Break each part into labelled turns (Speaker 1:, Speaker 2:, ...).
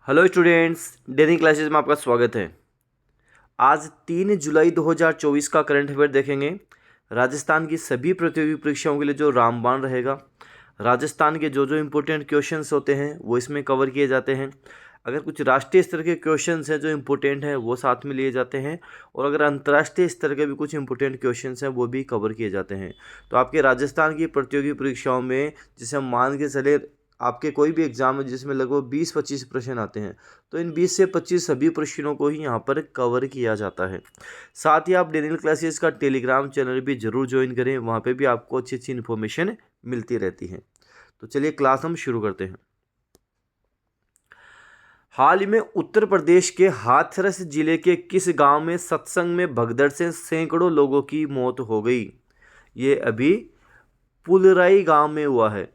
Speaker 1: Hello students, daily classes में आपका स्वागत है। आज 3 जुलाई 2024 का करंट अफेयर देखेंगे। राजस्थान की सभी प्रतियोगी परीक्षाओं के लिए जो रामबाण रहेगा, राजस्थान के जो इम्पोर्टेंट क्वेश्चंस होते हैं वो इसमें कवर किए जाते हैं। अगर कुछ राष्ट्रीय स्तर के क्वेश्चंस हैं जो इम्पोर्टेंट हैं वो साथ में लिए जाते हैं, और अगर अंतर्राष्ट्रीय स्तर के भी कुछ इम्पोर्टेंट क्वेश्चंस हैं वो भी कवर किए जाते हैं। तो आपके राजस्थान की प्रतियोगी परीक्षाओं में, जिसे हम मान के चले, आपके कोई भी एग्जाम है जिसमें लगभग 20-25 प्रश्न आते हैं, तो इन 20 से 25 सभी प्रश्नों को ही यहाँ पर कवर किया जाता है। साथ ही आप डेनियल क्लासेस का टेलीग्राम चैनल भी जरूर ज्वाइन करें, वहाँ पे भी आपको अच्छी अच्छी इन्फॉर्मेशन मिलती रहती है। तो चलिए क्लास हम शुरू करते हैं। हाल ही में उत्तर प्रदेश के हाथरस जिले के किस गांव में सत्संग में भगदड़ से सैकड़ों लोगों की मौत हो गई? ये अभी पुलराई गांव में हुआ है।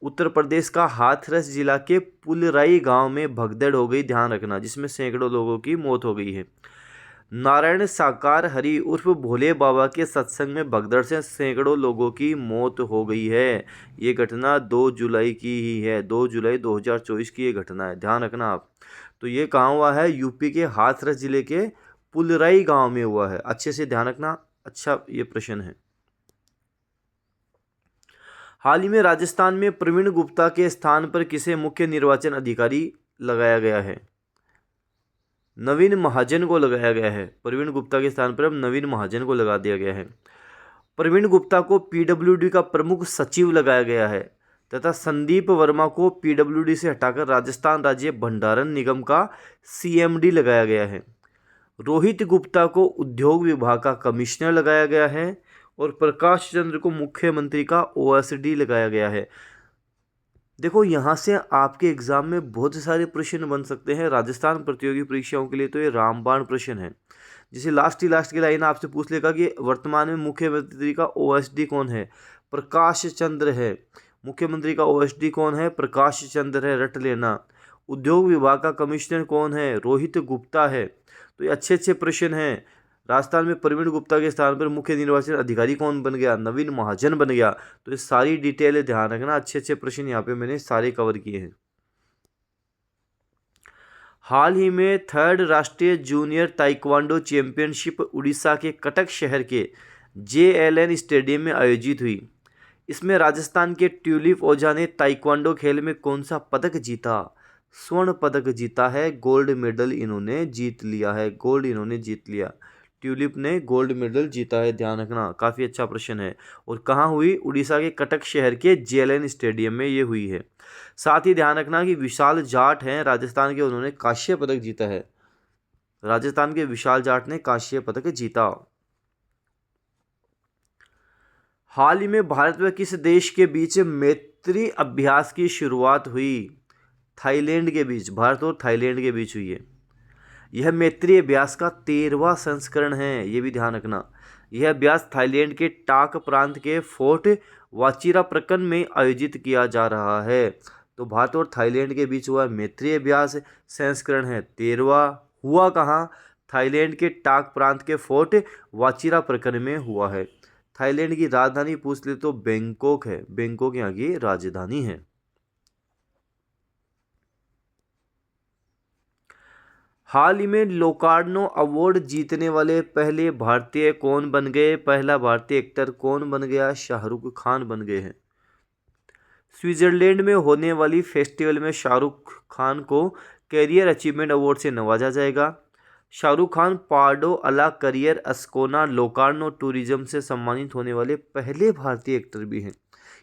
Speaker 1: उत्तर प्रदेश का हाथरस जिला के पुलराई गांव में भगदड़ हो गई, ध्यान रखना, जिसमें सैकड़ों लोगों की मौत हो गई है। नारायण साकार हरि उर्फ भोले बाबा के सत्संग में भगदड़ से सैकड़ों लोगों की मौत हो गई है। ये घटना 2 जुलाई की ही है, 2 जुलाई 2024 की ये घटना है, ध्यान रखना आप। तो ये कहाँ हुआ है? यूपी के हाथरस जिले के पुलराई गांव में हुआ है। अच्छे से ध्यान रखना, अच्छा ये प्रश्न है। हाल ही में राजस्थान में प्रवीण गुप्ता के स्थान पर किसे मुख्य निर्वाचन अधिकारी लगाया गया है? नवीन महाजन को लगाया गया है। प्रवीण गुप्ता के स्थान पर अब नवीन महाजन को लगा दिया गया है। प्रवीण गुप्ता को पीडब्ल्यूडी का प्रमुख सचिव लगाया गया है, तथा संदीप वर्मा को पीडब्ल्यूडी से हटाकर राजस्थान राज्य भंडारण निगम का सीएमडी लगाया गया है। रोहित गुप्ता को उद्योग विभाग का कमिश्नर लगाया गया है, और प्रकाश चंद्र को मुख्यमंत्री का ओएसडी लगाया गया है। देखो, यहाँ से आपके एग्जाम में बहुत सारे प्रश्न बन सकते हैं। राजस्थान प्रतियोगी परीक्षाओं के लिए तो ये रामबाण प्रश्न है। जैसे लास्ट की लाइन आपसे पूछ लेगा कि वर्तमान में मुख्यमंत्री का ओएसडी कौन है? प्रकाश चंद्र है। मुख्यमंत्री का ओएसडी कौन है? प्रकाश चंद्र है, रट लेना। उद्योग विभाग का कमिश्नर कौन है? रोहित गुप्ता है। तो ये अच्छे अच्छे प्रश्न हैं। राजस्थान में प्रवीण गुप्ता के स्थान पर मुख्य निर्वाचन अधिकारी कौन बन गया? नवीन महाजन बन गया। तो ये सारी डिटेल ध्यान रखना, अच्छे अच्छे प्रश्न यहाँ पे मैंने सारे कवर किए हैं। हाल ही में 3rd राष्ट्रीय जूनियर ताइक्वांडो चैंपियनशिप उड़ीसा के कटक शहर के JLN स्टेडियम में आयोजित हुई। इसमें राजस्थान के ट्यूलिप ओझा ने ताइक्वांडो खेल में कौन सा पदक जीता? स्वर्ण पदक जीता है। गोल्ड मेडल इन्होंने जीत लिया है, गोल्ड इन्होंने जीत लिया। ट्यूलिप ने गोल्ड मेडल जीता है, ध्यान रखना, काफ़ी अच्छा प्रश्न है। और कहाँ हुई? उड़ीसा के कटक शहर के JLN स्टेडियम में ये हुई है। साथ ही ध्यान रखना कि विशाल जाट हैं राजस्थान के, उन्होंने कांस्य पदक जीता है। राजस्थान के विशाल जाट ने कांस्य पदक जीता। हाल ही में भारत व किस देश के बीच मैत्री अभ्यास की शुरुआत हुई? थाईलैंड के बीच, भारत और थाईलैंड के बीच हुई है। यह मैत्री अभ्यास का 13वां संस्करण है, ये भी ध्यान रखना। यह अभ्यास थाईलैंड के टाक प्रांत के फोर्ट वाचिरापक्रम में आयोजित किया जा रहा है। तो भारत और थाईलैंड के बीच हुआ मैत्री अभ्यास, संस्करण है 13वां। हुआ कहाँ? थाईलैंड के टाक प्रांत के फोर्ट वाचिरापक्रम में हुआ है। थाईलैंड की राजधानी पूछ ले तो बैंकॉक है, बैंकॉक यहाँ की राजधानी है। हाल ही में लोकार्नो अवार्ड जीतने वाले पहले भारतीय कौन बन गए? पहला भारतीय एक्टर कौन बन गया? शाहरुख खान बन गए हैं। स्विट्जरलैंड में होने वाली फेस्टिवल में शाहरुख खान को कैरियर अचीवमेंट अवार्ड से नवाजा जाएगा। शाहरुख खान पार्डो अला करियर अस्कोना लोकार्नो टूरिज्म से सम्मानित होने वाले पहले भारतीय एक्टर भी हैं।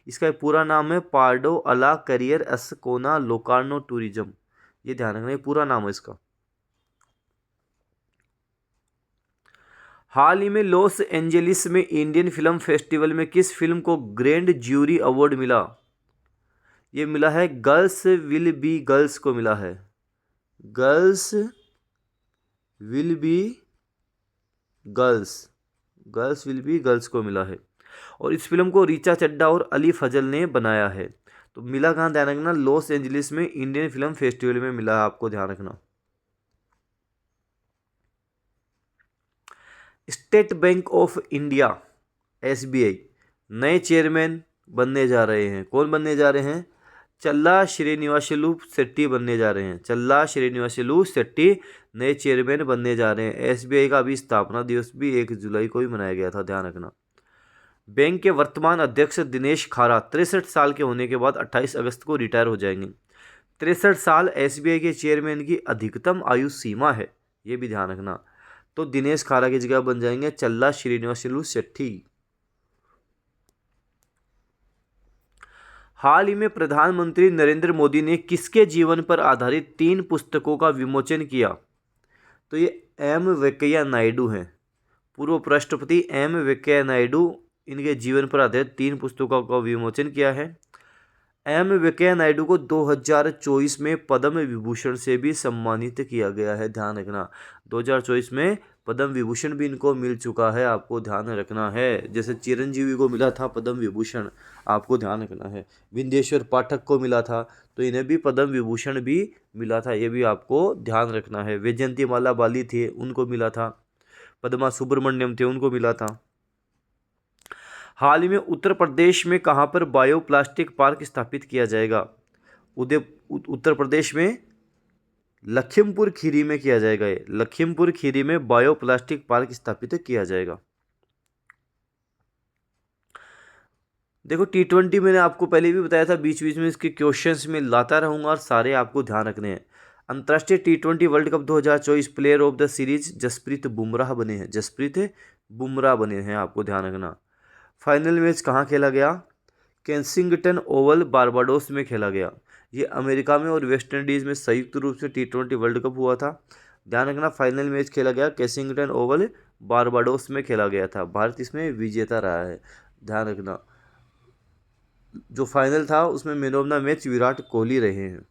Speaker 1: इसका पूरा नाम है पार्डो अला करियर अस्कोना लोकार्नो टूरिज्म, ये ध्यान रखना, ये पूरा नाम है इसका। हाल ही में लॉस एंजलिस में इंडियन फिल्म फेस्टिवल में किस फिल्म को ग्रैंड ज्यूरी अवार्ड मिला? ये मिला है गर्ल्स विल बी गर्ल्स को मिला है। Girls will be girls, girls will be girls को मिला है। और इस फिल्म को ऋचा चड्ढा और अली फजल ने बनाया है। तो मिला कहाँ? ध्यान रखना, लॉस एंजलिस में इंडियन फिल्म फेस्टिवल में मिला है, आपको ध्यान रखना। State bank of India SBI नए चेयरमैन बनने जा रहे हैं। कौन बनने जा रहे हैं? चल्ला श्रीनिवासलू शेट्टी बनने जा रहे हैं। चल्ला श्रीनिवासलू शेट्टी नए चेयरमैन बनने जा रहे हैं। एसबीआई का अभी स्थापना दिवस भी 1 जुलाई को ही मनाया गया था, ध्यान रखना। बैंक के वर्तमान अध्यक्ष दिनेश खारा 63 साल के होने के बाद 28 अगस्त को रिटायर हो जाएंगे। 63 साल एसबीआई के चेयरमैन की अधिकतम आयु सीमा है, ये भी ध्यान रखना। तो दिनेश खारा की जगह बन जाएंगे चल्ला श्रीनिवासलू शेट्टी। हाल ही में प्रधानमंत्री नरेंद्र मोदी ने किसके जीवन पर आधारित 3 पुस्तकों का विमोचन किया? तो ये एम वेंकैया नायडू हैं, पूर्व राष्ट्रपति एम वेंकैया नायडू। इनके जीवन पर आधारित 3 पुस्तकों का विमोचन किया है। एम वेंकैया नायडू को 2024 में पद्म विभूषण से भी सम्मानित किया गया है, ध्यान रखना। 2024 में पद्म विभूषण भी इनको मिल चुका है, आपको ध्यान रखना है। जैसे चिरंजीवी को मिला था पद्म विभूषण, आपको ध्यान रखना है। विंदेश्वर पाठक को मिला था, तो इन्हें भी पद्म विभूषण भी मिला था, ये भी आपको ध्यान रखना है। वैजयंती माला बाली थे, उनको मिला था। पद्मा सुब्रमण्यम थे, उनको मिला था। हाल ही में उत्तर प्रदेश में कहाँ पर बायो प्लास्टिक पार्क स्थापित किया जाएगा? उत्तर प्रदेश में लखीमपुर खीरी में किया जाएगा। ये लखीमपुर खीरी में बायो प्लास्टिक पार्क स्थापित किया जाएगा। देखो T20 मैंने आपको पहले भी बताया था, बीच बीच में इसके क्वेश्चंस में लाता रहूंगा और सारे आपको ध्यान रखने हैं। अंतर्राष्ट्रीय T20 world cup 2024 player of the series Jasprit Bumrah बने हैं। जसप्रीत बुमराह बने हैं, आपको ध्यान रखना। फाइनल मैच कहाँ खेला गया? केंसिंगटन ओवल बारबाडोस में खेला गया। ये अमेरिका में और वेस्ट इंडीज़ में संयुक्त रूप से T20 वर्ल्ड कप हुआ था, ध्यान रखना। फाइनल मैच खेला गया केंसिंगटन ओवल बारबाडोस में खेला गया था। भारत इसमें विजेता रहा है, ध्यान रखना। जो फाइनल था उसमें man of the match Virat Kohli रहे हैं।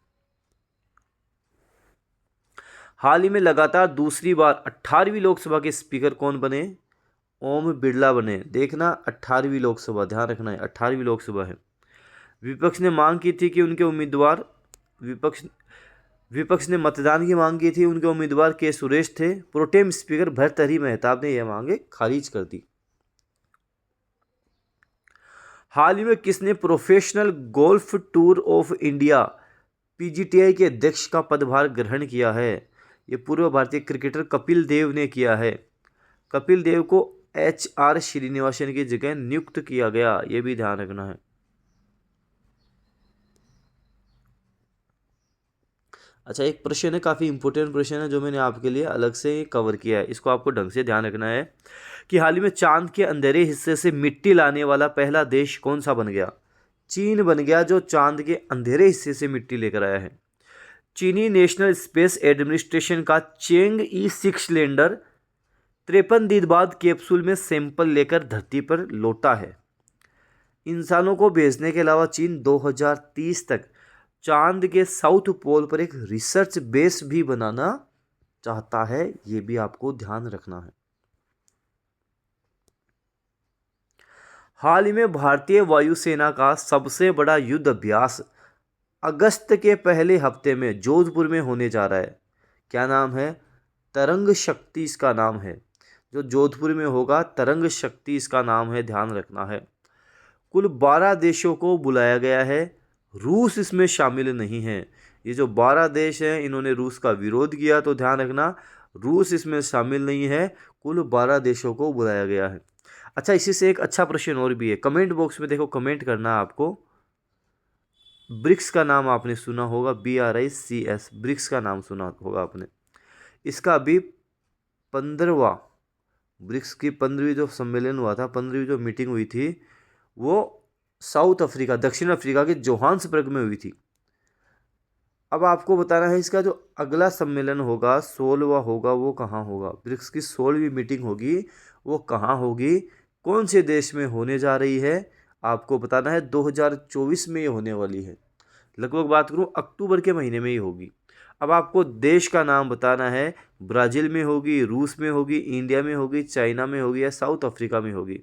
Speaker 1: हाल ही में लगातार दूसरी बार 18वीं लोकसभा के स्पीकर कौन बने? ओम बिरला बने। देखना 18वीं लोकसभा, ध्यान रखना है 18वीं लोकसभा है। विपक्ष ने मांग की थी कि उनके उम्मीदवार विपक्ष ने मतदान की मांग की थी, उनके उम्मीदवार के सुरेश थे। प्रोटेम स्पीकर भर्तृहरि मेहताब ने यह मांगे खारिज कर दी। हाल ही में किसने professional golf tour of India PGTI के अध्यक्ष का पदभार ग्रहण किया है? ये पूर्व भारतीय क्रिकेटर कपिल देव ने किया है। कपिल देव को HR श्रीनिवासन की जगह नियुक्त किया गया, ये भी ध्यान रखना है। अच्छा, एक प्रश्न है, काफ़ी इंपॉर्टेंट प्रश्न है जो मैंने आपके लिए अलग से कवर किया है, इसको आपको ढंग से ध्यान रखना है कि हाल ही में चांद के अंधेरे हिस्से से मिट्टी लाने वाला पहला देश कौन सा बन गया? चीन बन गया, जो चांद के अंधेरे हिस्से से मिट्टी लेकर आया है। चीनी नेशनल स्पेस एडमिनिस्ट्रेशन का चेंग E6 लैंडर 53 दिन बाद कैप्सूल में सैंपल लेकर धरती पर लौटा है। इंसानों को भेजने के अलावा चीन 2030 तक चांद के साउथ पोल पर एक रिसर्च बेस भी बनाना चाहता है, ये भी आपको ध्यान रखना है। हाल ही में भारतीय वायुसेना का सबसे बड़ा युद्ध अभ्यास अगस्त के पहले हफ्ते में जोधपुर में होने जा रहा है। क्या नाम है? तरंग शक्ति इसका नाम है। जो जोधपुर में होगा तरंग शक्ति इसका नाम है, ध्यान रखना है। कुल 12 देशों को बुलाया गया है, रूस इसमें शामिल नहीं है। ये जो 12 देश हैं इन्होंने रूस का विरोध किया, तो ध्यान रखना रूस इसमें शामिल नहीं है। कुल 12 देशों को बुलाया गया है। अच्छा, इसी से एक अच्छा प्रश्न और भी है, कमेंट बॉक्स में देखो, कमेंट करना आपको। ब्रिक्स का नाम आपने सुना होगा, BRICS, ब्रिक्स का नाम सुना होगा आपने। इसका अभी 15वां ब्रिक्स की 15वीं जो सम्मेलन हुआ था, 15वीं जो मीटिंग हुई थी, वो साउथ अफ्रीका, दक्षिण अफ्रीका के जोहान्सबर्ग में हुई थी। अब आपको बताना है इसका जो अगला सम्मेलन होगा 16वां होगा, वो कहाँ होगा? ब्रिक्स की 16वीं मीटिंग होगी, वो कहाँ होगी, कौन से देश में होने जा रही है, आपको बताना है। 2024 में ये होने वाली है, लगभग बात करूँ अक्टूबर के महीने में ही होगी। अब आपको देश का नाम बताना है, ब्राज़ील में होगी, रूस में होगी, इंडिया में होगी, चाइना में होगी या साउथ अफ्रीका में होगी।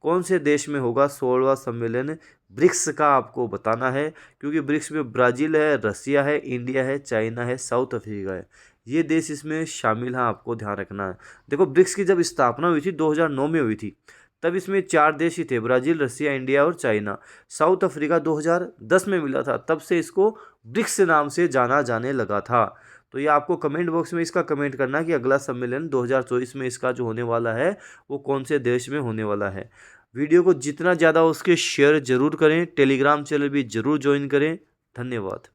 Speaker 1: कौन से देश में होगा 16वां सम्मेलन ब्रिक्स का, आपको बताना है। क्योंकि ब्रिक्स में ब्राज़ील है, रसिया है, इंडिया है, चाइना है, साउथ अफ्रीका है, ये देश इसमें शामिल हैं, आपको ध्यान रखना है। देखो, ब्रिक्स की जब स्थापना हुई थी 2009 में हुई थी, तब इसमें 4 देश ही थे, ब्राज़ील, रसिया, इंडिया और चाइना। साउथ अफ्रीका 2010 में मिला था, तब से इसको ब्रिक्स नाम से जाना जाने लगा था। तो ये आपको कमेंट बॉक्स में इसका कमेंट करना कि अगला सम्मेलन 2024 में इसका जो होने वाला है वो कौन से देश में होने वाला है। वीडियो को जितना ज़्यादा उसके शेयर जरूर करें, टेलीग्राम चैनल भी जरूर ज्वाइन करें। धन्यवाद।